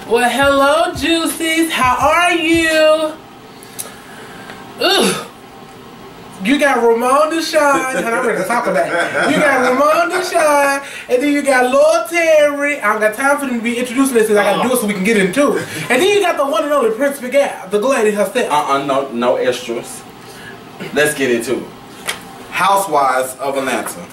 Well, hello, Juicees. How are you? Ugh. You got Ramon Deshawn, and I'm ready to talk about it. You got Ramon Deshawn, and then you got Lord Terry. I don't got time for them to be introducing this, I got to do it so we can get into it. And then you got the one and only Prince Miguel, the lady herself. No extras. Let's get into it. Housewives of Atlanta.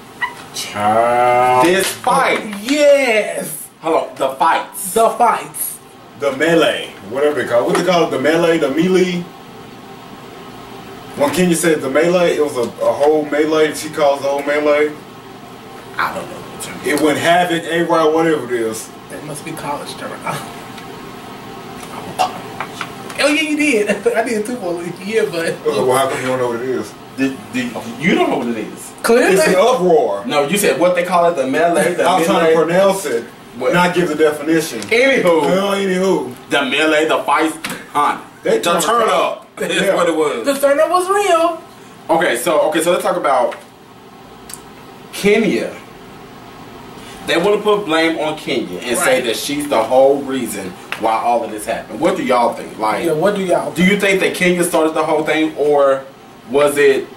This fight. Yes. Hold on. The fights. The fights. The melee. Whatever they call it. What they call it? The melee? The melee? When Kenya said the melee, it was a whole melee. She calls the whole melee. I don't know. It went havoc, A-Rod, whatever it is. That must be college term. Oh yeah, you did. I did too for a year, but. Well, how come you don't know what it is? You don't know what it is. Clearly. It's an uproar. No, you said what they call it, the melee. I was trying to pronounce it, what? not give the definition. Anywho. The melee, the fight, They the turn up. That's what it was. The turn up was real. Okay, so let's talk about Kenya. They want to put blame on Kenya and say that she's the whole reason why all of this happened. What do y'all think? Like, yeah, what do y'all think? Do you think that Kenya started the whole thing, or was it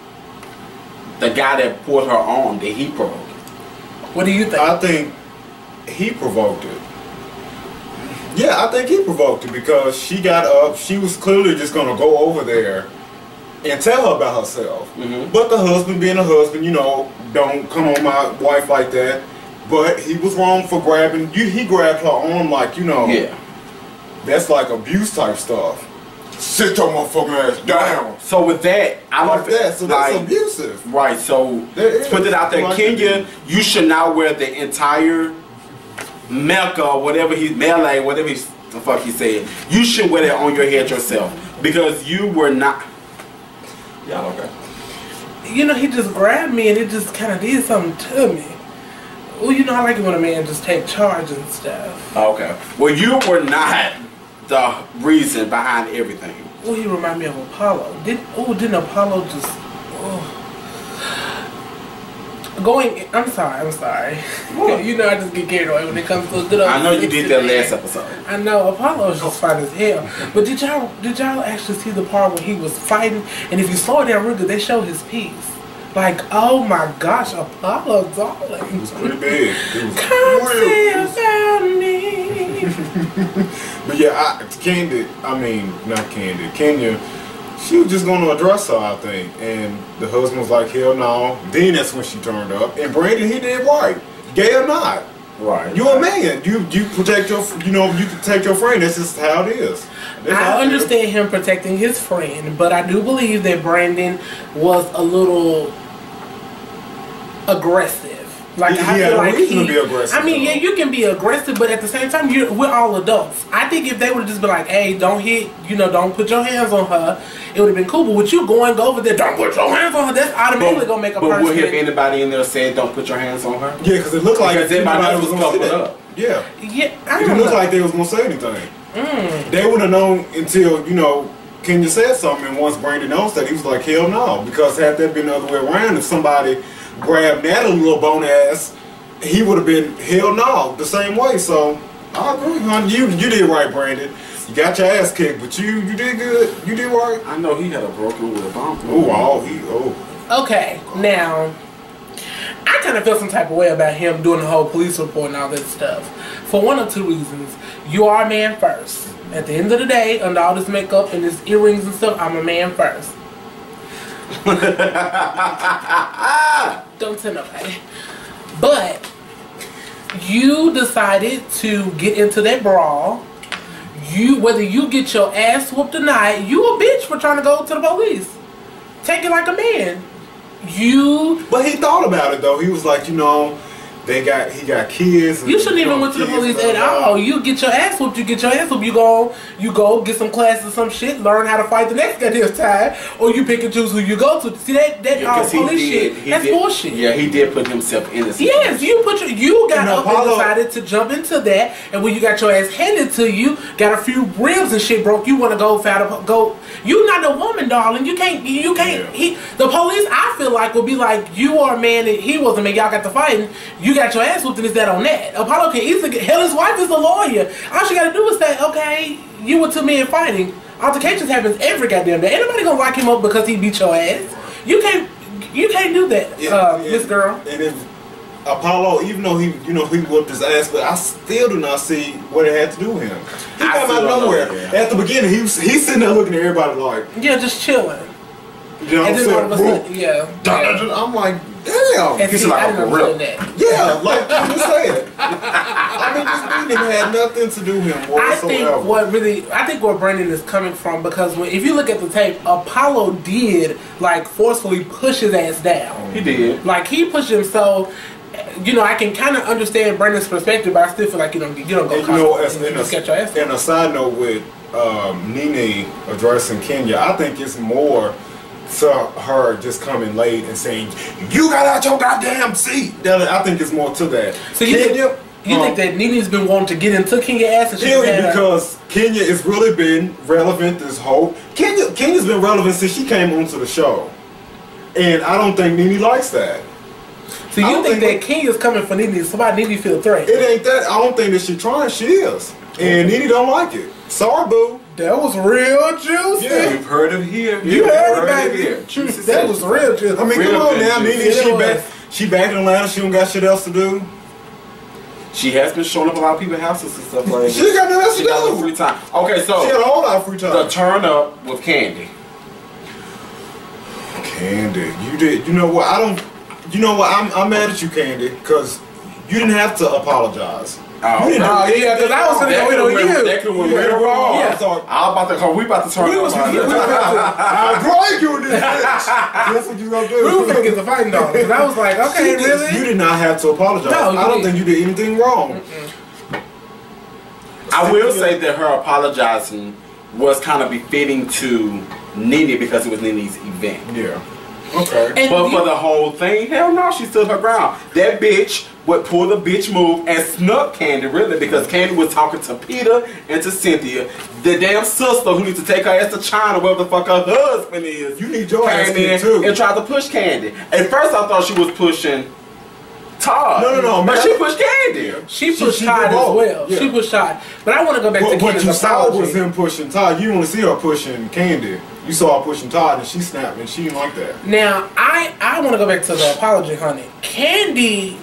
the guy that pulled her on that he provoked it? What do you think? I think he provoked it. Yeah, I think he provoked it because she got up. She was clearly just going to go over there and tell her about herself. But the husband, being a husband, you know, don't come on my wife like that. But he was wrong for grabbing. He grabbed her arm like, you know, that's like abuse type stuff. Sit your motherfucking ass down. So with that, I don't like that. So that's abusive. Right. So let's put it out there, like Kenya. You should not wear the entire Mecca or whatever the fuck he said. You should wear that on your head yourself because you were not. Y'all okay? You know, he just grabbed me and it just kind of did something to me. Well, you know, I like it when a man just take charge and stuff. Okay. Well, you were not the reason behind everything. Well, he reminded me of Apollo. Didn't Apollo just... I'm sorry. You know I just get carried away when it comes to a good old... I know you did that last episode. I know, Apollo is just fine as hell. But did y'all actually see the part when he was fighting? And if you slow it down real good, they show his piece. Like, oh my gosh, Apollo, darling. It was pretty big. It was come say about me. But yeah, Kenya, she was just going to address her, I think. And the husband was like, hell no. Then that's when she turned up. And Brandon, he did right. Gay or not. Right. You're a man. You protect your, you protect your friend. That's just how it is. I understand him protecting his friend, but I do believe that Brandon was a little aggressive. Like, I feel like reason to be aggressive. I mean, yeah, you can be aggressive, but at the same time, we're all adults. I think if they would have just been like, hey, don't hit, don't put your hands on her, it would have been cool. But with you going over there, don't put your hands on her, that's automatically going to make a person... But would have anybody in there said, don't put your hands on her? Yeah, because it looked like everybody was going to up. Yeah. Yeah, I don't know. It looked like they was going to say anything. They would have known until, Kenya said something, and once Brandon knows that, he was like, hell no. Because had that been the other way around, if somebody grabbed Natalie little bone ass, he would have been hell no the same way. So I agree, hon. You did right, Brandon. You got your ass kicked, but you did good. You did right. I know he had a broken with a bump. Okay, now I kind of feel some type of way about him doing the whole police report and all that stuff for one or two reasons. You are a man first. At the end of the day, under all this makeup and this earrings and stuff, I'm a man first. Don't tell nobody. But you decided to get into that brawl. Whether you get your ass whooped or not, you a bitch for trying to go to the police. Take it like a man. But he thought about it though. He was like, he got kids. You shouldn't even went to the police at all. You get your ass whooped. You go get some classes, some shit, learn how to fight the next goddamn time, or you pick and choose who you go to. See that police shit? That's bullshit. Yeah, he did put himself in this. Yes, you got up and decided to jump into that, and when you got your ass handed to you, got a few ribs and shit broke. You want to go. You not a woman, darling. You can't. The police, I feel like, will be like, you are a man and he was a man. Y'all got to fighting. You you got your ass whooped and it's that on that. Apollo can easily get, hell, his wife is a lawyer. All she got to do is say, okay, you were two men fighting. Altercations happens every goddamn day. Ain't nobody gonna lock him up because he beat your ass. You can't do that, Miss Girl. And if Apollo, even though he whooped his ass, but I still do not see what it had to do with him. He came out of nowhere. At the beginning, he's sitting there looking at everybody like, yeah, just chilling. You know what I'm saying? All of a sudden, yeah. I'm like, damn. And see, I didn't understand that. Yeah, like you said. I mean, this meeting had nothing to do with him whatsoever. I think where Brandon is coming from, because if you look at the tape, Apollo did like forcefully push his ass down. He did. Like he pushed him so. I can kind of understand Brandon's perspective, but I still feel like you don't go. And a side note with NeNe addressing Kenya, I think it's more to her just coming late and saying, "You got out your goddamn seat." I think it's more to that. So you think that NeNe's been wanting to get into Kenya's ass? And because Kenya has really been relevant this whole. Kenya's been relevant since she came onto the show, and I don't think NeNe likes that. So you think that Kenya's coming for NeNe? Somebody NeNe feel threatened? It ain't that. I don't think that she's trying. She is, and NeNe don't like it. Sorry, boo. That was real juicy. Yeah, you've heard it here. You heard it here. That was real juicy. I mean, come on now, NeNe. She back in Atlanta. She don't got shit else to do. She has been showing up a lot of people's houses and stuff like that. She got nothing else to do. She got a little free time. Okay, so she got a whole lot of free time. The turn up with Kandi. Kandi, you did. You know what? You know what? I'm mad at you, Kandi, because you didn't have to apologize. Oh, yeah, because I was going to go on you. That could went real wrong. Yeah. We about to turn up. I'll break you this bitch. That's what you gonna do. We were going to get the fighting dog. And I was like, okay, really? You did not have to apologize. No, I don't think you did anything wrong. I will say that her apologizing was kind of befitting to NeNe because it was NeNe's event. Yeah. Okay. But for the whole thing, hell no, she stood her ground. That bitch would pull the bitch move and snuck Kandi, really, because Kandi was talking to Peter and to Cynthia, the damn sister who needs to take her ass to China, wherever the fuck her husband is. You need your ass in too. And tried to push Kandi. At first I thought she was pushing Todd. No. But she pushed Kandi. She pushed Todd as well. Yeah. She pushed Todd. But I want to go back to Kandi's apology. What you saw was him pushing Todd. You want to see her pushing Kandi. You saw her pushing Todd and she snapped and she didn't like that. Now, I want to go back to the apology, honey. Kandi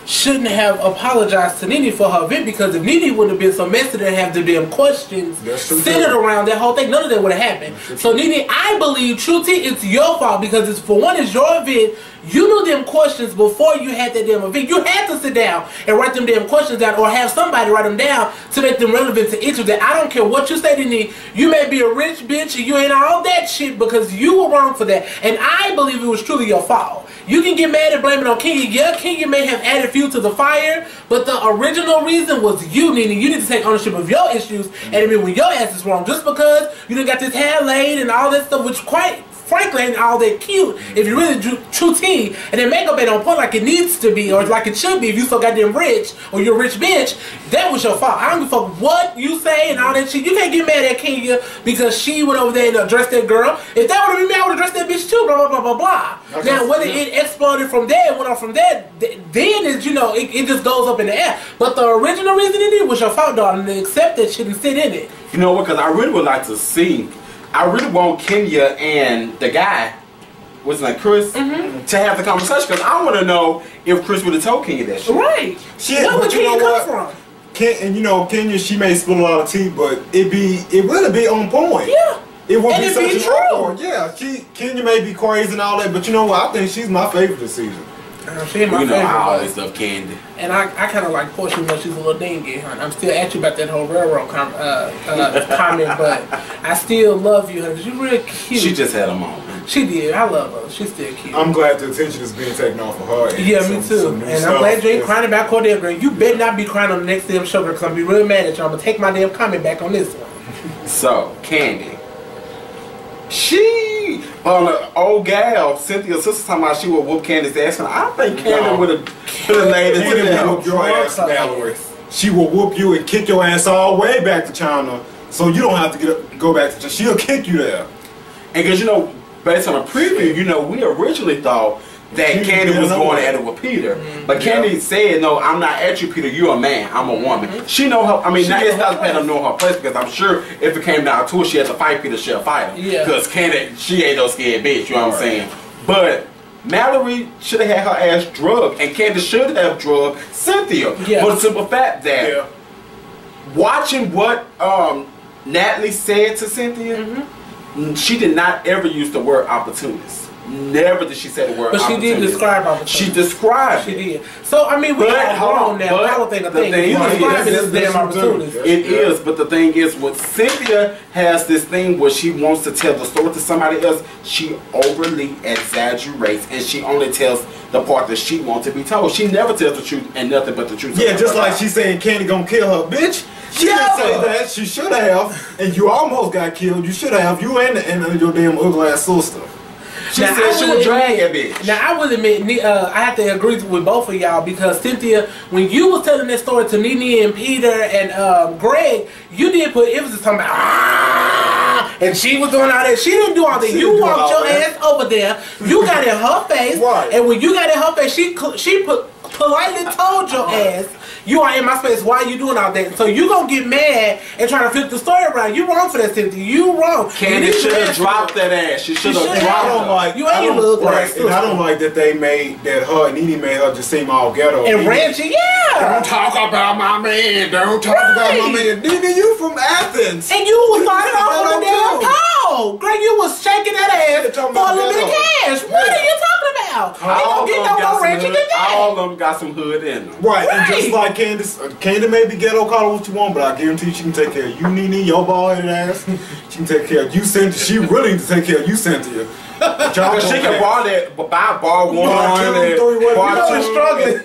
shouldn't have apologized to NeNe for her event, because if NeNe wouldn't have been so messy to have the damn questions centered around that whole thing, none of that would have happened. So NeNe, I believe, truly, it's your fault, because it's, for one, it's your event. You knew them questions before you had that damn event. You had to sit down and write them damn questions down, or have somebody write them down to make them relevant to issues. That I don't care what you say to NeNe. You may be a rich bitch and you ain't all that shit, because you were wrong for that. And I believe it was truly your fault. You can get mad and blame it on Kenya. Yeah, Kenya may have added fuel to the fire, but the original reason was you, NeNe. You need to take ownership of your issues and admit when your ass is wrong. Just because you done got this hair laid and all that stuff, which quite frankly ain't all that cute if you really true tea, and then makeup ain't on point like it needs to be or like it should be if you so goddamn rich or you're a rich bitch. That was your fault. I don't give a fuck what you say and all that shit. You can't get mad at Kenya because she went over there and addressed that girl. If that would have been me, I would have addressed that bitch too, blah blah blah blah blah. Okay. Now whether it exploded from there, went on from there, then is, you know, it just goes up in the air. But the original reason it did was your fault, darling, and accept that shit and sit in it. You know what, because I really would like to see, I really want Kenya and the guy, what's his name, Chris, to have the conversation, because I want to know if Chris would have told Kenya that shit. Right. Shit, where would Kenya come from? And you know, Kenya, she may spill a lot of tea, but it really be on point. Yeah. It won't be such a trouble. Yeah, Kenya may be crazy and all that, but you know what? I think she's my favorite this season. She ain't my favorite. I always love Kandi. And I kind of like Portia, even though she's a little dingy, honey. I'm still at you about that whole railroad comment, but I still love you, honey, because you're real cute. She just had a moment. She did. I love her. She's still cute. I'm glad the attention is being taken off of her. Yeah, me too. And I'm glad you ain't crying about Cordell Green. You better not be crying on the next damn show, because I'm going to be real mad at you. I'm going to take my damn comment back on this one. So, Kandi. She, on an old gal, Cynthia's sister, talking about she would whoop Candy's ass, and I think Kandi would have laid it to them. Whoop your ass, Malorie. She will whoop you and kick your ass all the way back to China, so you don't have to go back to China. She'll kick you there. And because, you know, based on a preview, you know, we originally thought that Kandi was going at it with Peter. But Kandi said, no, I'm not at you, Peter. You're a man. I'm a woman. She know her. I mean, now it's not bad to know her place because I'm sure if it came down to it, she had to fight Peter. She'll fight him. Because Kandi, she ain't no scared bitch. You know what I'm saying? But Malorie should have had her ass drugged, and Kandi should have drugged Cynthia for the simple fact that watching what Natalie said to Cynthia, she did not ever use the word opportunist. Never did she say the word opportunist. But she did describe opportunist. She described it. She did. So, I mean, we all wrong now. I don't think a thing. You describe it as damn opportunist. It is, but the thing is, when Cynthia has this thing where she wants to tell the story to somebody else, she overly exaggerates, and she only tells the part that she wants to be told. She never tells the truth and nothing but the truth. Yeah, just like she's saying Kandi gonna kill her, bitch. She didn't say that. She should have, and you almost got killed. You should have. You and your damn ugly ass sister. She said she would drag that bitch. Now I would admit, I have to agree with both of y'all because Cynthia, when you was telling that story to NeNe and Peter and Greg, you did put emphasis talking about and she was doing all that. She didn't do all that. You walked your ass over there. You got in her face, and when you got in her face, she politely told your ass, you are in my space. Why are you doing all that? So you gonna get mad and try to flip the story around. You wrong for that, Cynthia. You wrong. Kandi should have dropped that ass. She should have dropped. You ain't look right. And I don't like that they made that her and NeNe made her just seem all ghetto and ranchy. Don't talk about my man. Don't talk about my man. NeNe, you from Athens. And you was starting off on the damn pole. Greg, you was shaking that ass for a little bit of cash. What are you talking about? Ain't gonna get no ranchy today. All of them got some hood in them. Right, and just like Kandi may be ghetto, call it what you want, but I guarantee you she can take care of you, NeNe, your bald-headed ass. She can take care of you, Cynthia. She really needs to take care of you, Cynthia. Because she can buy bar one,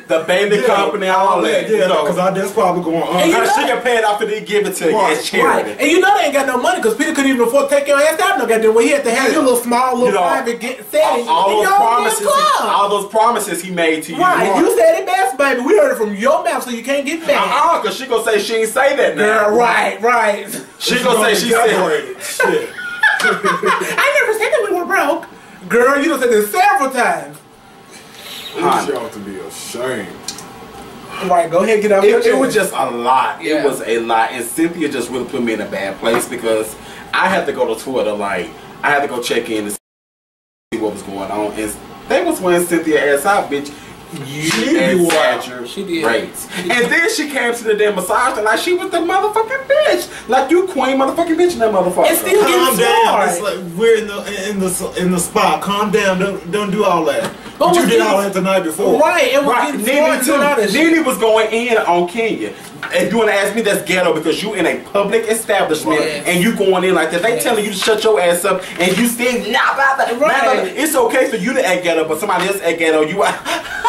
the baby company, all that. Yeah, because that's probably going on. She can pay it off and then give it to you as charity. And you know they ain't got no money because Peter couldn't even afford to take your ass out no goddamn way. He had to have your little small, private setting. All those promises he made to you. Right, you said it best, baby. We heard it from your mouth, so you can't get back. Because she gonna say she ain't say that now. Girl, right. She gonna say she said shit. I never said that we were broke. Girl, you done said this several times. She ought to be ashamed. Right, go ahead, get out. It was just a lot. It was a lot. And Cynthia just really put me in a bad place because I had to go to Twitter, I had to go check in and see what was going on. And they was wearing Cynthia ass out, bitch. You exaggerate. She did. And then she came to the damn massage like she was the motherfucking bitch. Like you queen motherfucking bitch in that motherfucker. And still calm down. It's like we're in the spot. Calm down. Don't do all that. But you did all that the night before. Right. It was NeNe was going in on Kenya. And you want to ask me that's ghetto because you in a public establishment and you going in like that. They telling you to shut your ass up and you still It's okay for you to act ghetto, but somebody else act ghetto. You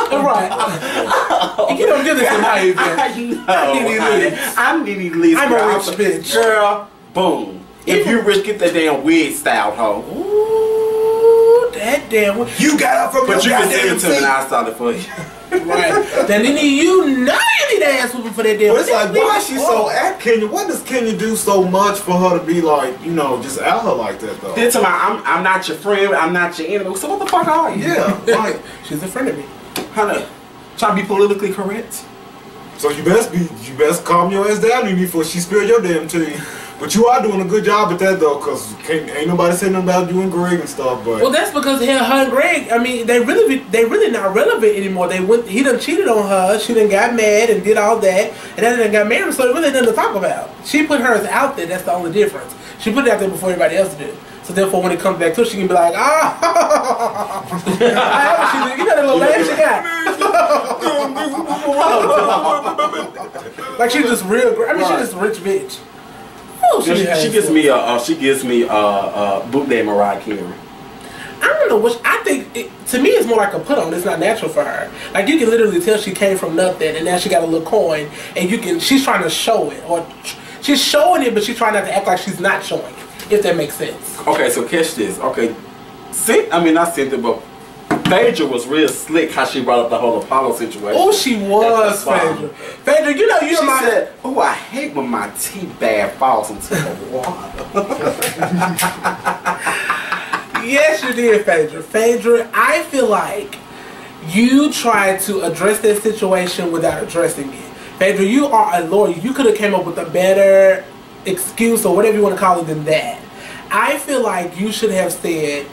you don't do this in my event. I'm NeNe Lee's. I'm a rich bitch. Girl, boom. If you rich, get that damn wig styled, hoe. Ooh, that damn wig. You got up from your goddamn seat. But you can send it to me and I'll style it for you. Right. Then NeNe, you know you need to ass whooping for that damn. But it's like, why is she so at Kenya? What does Kenya do so much for her to be like, just out her like that though? Then I'm not your friend, I'm not your enemy. So what the fuck are you? Yeah, like she's a friend of me. Honey, trying to be politically correct. So you best calm your ass down, NeNe, before she spill your damn tea. But you are doing a good job at that though, cause ain't nobody saying nothing about you and Greg and stuff. But well, that's because her and Greg. I mean, they really not relevant anymore. He done cheated on her. She done got mad and did all that, and then they got married. So it really nothing to talk about. She put hers out there. That's the only difference. She put it out there before everybody else did. So therefore, when it comes back to it, she can be like, you know that little laugh she got. Like she's just real. I mean, she's just a rich bitch. Oh, she gives me bootleg Mariah Carey. I don't know which. I think to me it's more like a put on. It's not natural for her. Like you can literally tell she came from nothing, and now she got a little coin, and she's trying to show it, or she's showing it, but she's trying not to act like she's not showing it. If that makes sense. Okay, so catch this. Okay, not Cynthia, but Phaedra was real slick how she brought up the whole Apollo situation. Oh, she was, Phaedra. Phaedra, you know you're my... She said, oh, I hate when my tea bag falls into the water. Yes, you did, Phaedra. Phaedra, I feel like you tried to address that situation without addressing it. Phaedra, you are a lawyer. You could have came up with a better excuse or whatever you want to call it than that. I feel like you should have said,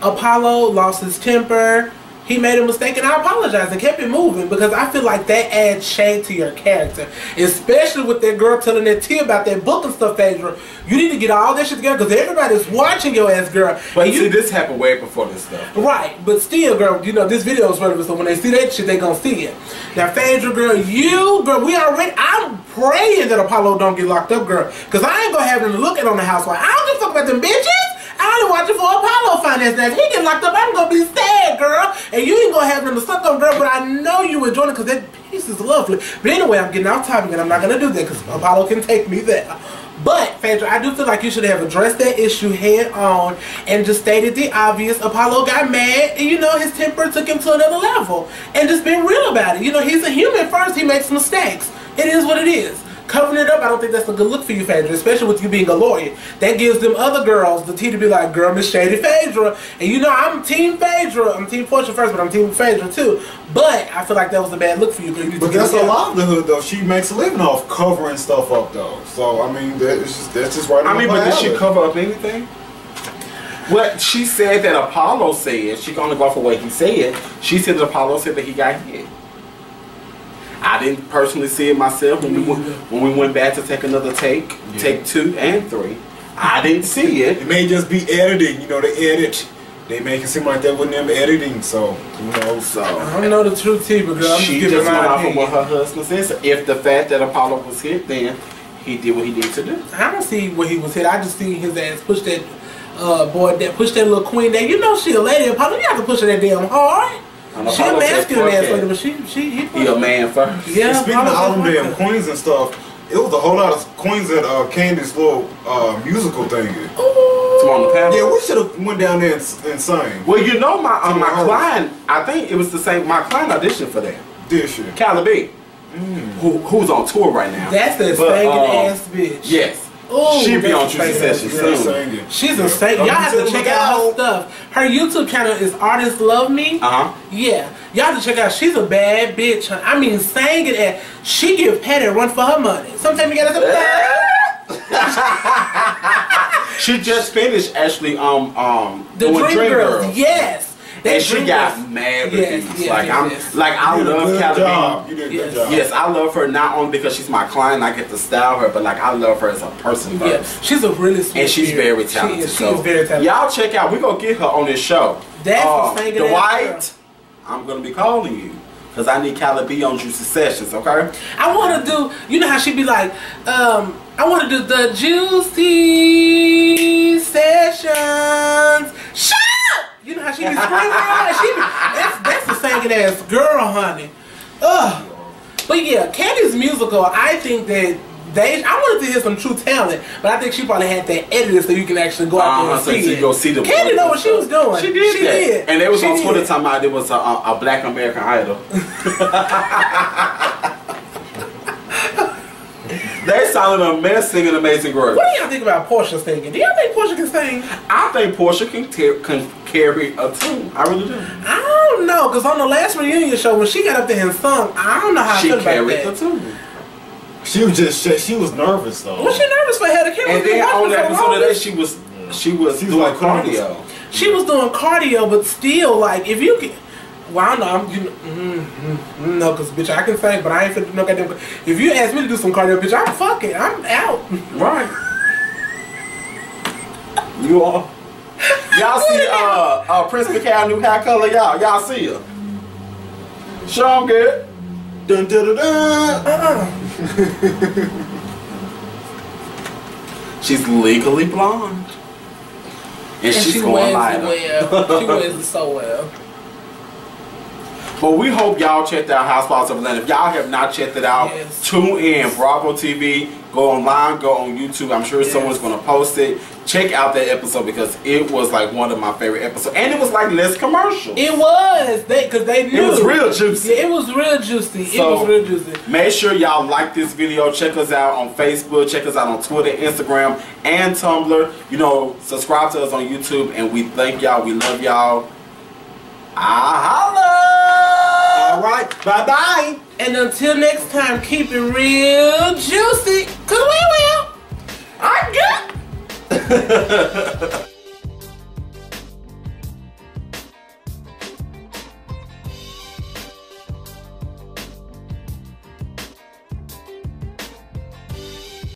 Apollo lost his temper. He made a mistake and I apologize and kept it moving, because I feel like that adds shade to your character. Especially with that girl telling that tea about that book and stuff, Phaedra. You need to get all that shit together because everybody's watching your ass, girl. But you see, this happened way before this stuff. Right, but still, girl, you know, this video is relevant, so when they see that shit, they gonna see it. Now, Phaedra, girl, I'm praying that Apollo don't get locked up, girl, because I ain't gonna have them looking on the housewife. I don't give a fuck about them bitches. I only watching for Apollo finance. Now, if he get locked up, I'm gonna be sad, girl. And you ain't gonna have them to suck on, girl, but I know you enjoying it because that piece is lovely. But anyway, I'm getting off topic and I'm not gonna do that because Apollo can take me there. But, Phaedra, I do feel like you should have addressed that issue head on and just stated the obvious. Apollo got mad and, you know, his temper took him to another level. And just been real about it. You know, he's a human first. He makes mistakes. It is what it is. Covering it up, I don't think that's a good look for you, Phaedra, especially with you being a lawyer. That gives them other girls the tea to be like, girl, Miss Shady Phaedra. And you know, I'm Team Phaedra. I'm Team Portia first, but I'm Team Phaedra too. But I feel like that was a bad look for you. But that's a livelihood, though. She makes a living off covering stuff up, though. So, I mean, that's just right. I mean, but did she cover up anything? What she said that Apollo said, she can only go for what he said. She said that Apollo said that he got hit. I didn't personally see it myself when we went back to take another take 2 and 3. I didn't see it. It may just be editing, you know, they edit. They make it seem like that wasn't them editing, so who knows? So I don't know the truth, T, but girl, I'm she just went off of what her husband said. So if the fact that Apollo was hit, then he did what he needed to do. I don't see what he was hit. I just see his ass push that push that little queen there. You know she a lady, Apollo. You have to push her that damn hard. She a masculine ass lady, but he a man first. Yeah. Speaking of all them damn queens and stuff, it was a whole lot of queens at Kandi's little musical thing. On the panel. Yeah, we should have went down there and sang. Well, you know, my client, I think it was the same. My client auditioned for that. Did she? Cali B, who's on tour right now. That's that singing ass bitch. Yes. Ooh, she be on Juicee Sessions soon. She's a singer. Y'all have to check out her stuff. Her YouTube channel is Artists Love Me. Yeah. Y'all have to check out. She's a bad bitch. I mean, singing and she give Patty a run for her money. Sometimes you gotta She just finished actually the Dream Girls. Yes. And she got mad reviews. I love Cali B. You did a good job. Yes, I love her not only because she's my client, I get to style her, but like I love her as a person first. Yeah, she's a really sweet. And she's very talented. She is very talented. Y'all check out. We're gonna get her on this show. That's the Dwight, I'm gonna be calling you. Because I need Cali B on Juicee Sessions, okay? I want to do, you know how she be like, I want to do the Juicee Sessions. Shut up! You know how she be screaming? That's the singing ass girl, honey. Ugh. But yeah, Kandi's musical, I think that I wanted to hear some true talent, but I think she probably had that edited so you can actually go out there and see it. Go see the Kandi know what she was doing. She did. And they was on Twitter talking about it was a Black American Idol. They sounded a mess singing Amazing Grace. What do y'all think about Portia singing? Do y'all think Portia can sing? I think Portia can carry a tune. I really do. I don't know, because on the last reunion show, when she got up there and sung, I don't know how I feel about that. She carried the tune. She was she was nervous though. Was she nervous for her to carry? And then on the episode of that, she was doing like cardio. She was doing cardio, but still, like, if you can. Well, I know, no, because, bitch, I can sing, but I ain't finna do no goddamn. If you ask me to do some cardio, bitch, I'm fucking, I'm out. Right. You are. Y'all see Prince McCall new hair color, y'all see her. Sure, I'm good. Dun, dun, dun, dun. She's legally blonde. And she's going lighter. She wears it so well. But we hope y'all checked out Housewives of Atlanta. If y'all have not checked it out, tune in. Bravo TV. Go online. Go on YouTube. I'm sure someone's going to post it. Check out that episode because it was like one of my favorite episodes. And it was like less commercial. It was. Because they knew. It was real juicy. Yeah, it was real juicy. So, it was real juicy. Make sure y'all like this video. Check us out on Facebook. Check us out on Twitter, Instagram, and Tumblr. You know, subscribe to us on YouTube. And we thank y'all. We love y'all. I holla! Bye-bye. And until next time, keep it real juicy. Cause we will. I'm good.